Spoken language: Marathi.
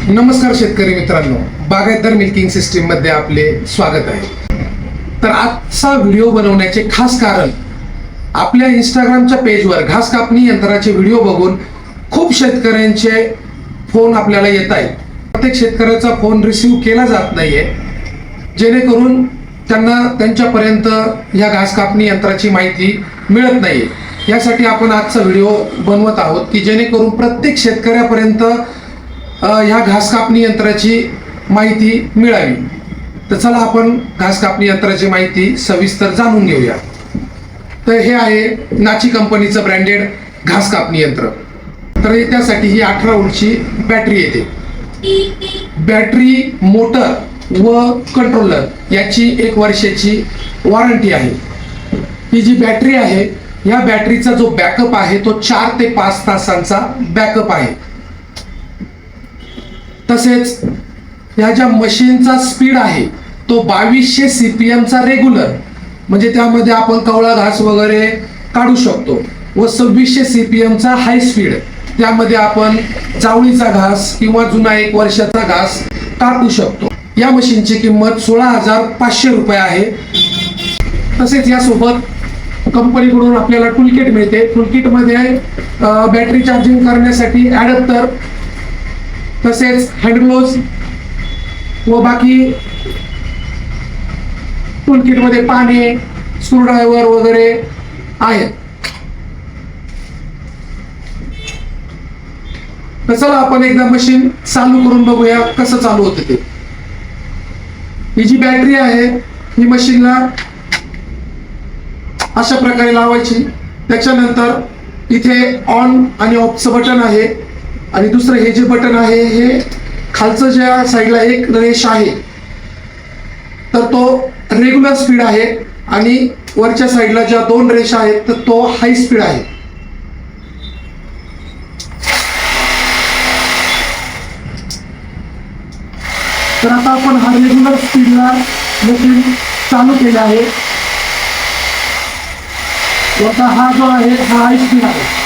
नमस्कार शेतकरी मित्रांनो, बागायतदार मिल्किंग सिस्टीम मध्ये आपले स्वागत आहे. तर आजचा व्हिडिओ बनवण्याचे खास कारण, आपल्या इंस्टाग्रामच्या पेजवर घास कापणी यंत्राचे व्हिडिओ बघून खूप शेतकऱ्यांचे फोन आपल्याला येत आहेत. प्रत्येक शेतकऱ्याचा फोन रिसीव्ह केला जात नाहीये, जेणेकरून त्यांना त्यांच्यापर्यंत ह्या घास कापणी यंत्राची माहिती मिळत नाहीये. यासाठी आपण आजचा व्हिडिओ बनवत आहोत की जेणेकरून प्रत्येक शेतकऱ्यापर्यंत ह्या घास कापणी यंत्राची माहिती मिळावी. तर चला आपण घास कापणी यंत्राची माहिती सविस्तर जाणून घेऊया. तर हे आहे नाची कंपनीचं ब्रँडेड घास कापणी यंत्र. तर त्यासाठी ही 18 व्होल्टची बॅटरी येते. बॅटरी, मोटर व कंट्रोलर याची 1 वर्षाची वॉरंटी आहे. ही जी बॅटरी आहे, या बॅटरीचा जो बॅकअप आहे तो 4 ते 5 तासांचा बॅकअप आहे. तसेच ह्या ज्या मशीनचा स्पीड आहे तो 2200 CPM चा रेग्युलर, म्हणजे त्यामध्ये आपण कवळा घास वगैरे काढू शकतो, व 2600 CPM चा हाय स्पीड, त्यामध्ये आपण जावळीचा घास किंवा जुना 1 वर्षाचा घास कापू शकतो. या मशीनची किंमत 16,500 रुपये आहे. तसेच यासोबत कंपनीकडून आपल्याला टूलकिट मिळते. टूलकिटमध्ये बॅटरी चार्जिंग करण्यासाठी ॲडॅप्टर, तसेच हँडग्लोव्ज व बाकी टूलकिटमध्ये पाने, स्क्रूड्रायव्हर वगैरे आहेत. तर चला आपण एकदा मशीन चालू करून बघूया कसं चालू होतं ते. ही जी बॅटरी आहे ही मशीनला अशा प्रकारे लावायची. त्याच्यानंतर इथे ऑन आणि ऑफचं बटन आहे, आणि दुसरं हे जे बटन आहे हे खालचं ज्या साईडला एक रेष आहे तर तो रेग्युलर स्पीड आहे, आणि वरच्या साईडला ज्या 2 रेषा आहेत तर तो हाय स्पीड आहे. तर आता आपण हा रेग्युलर स्पीडला मशीन चालू केला आहे. आता हा जो आहे हा हाय स्पीड आहे.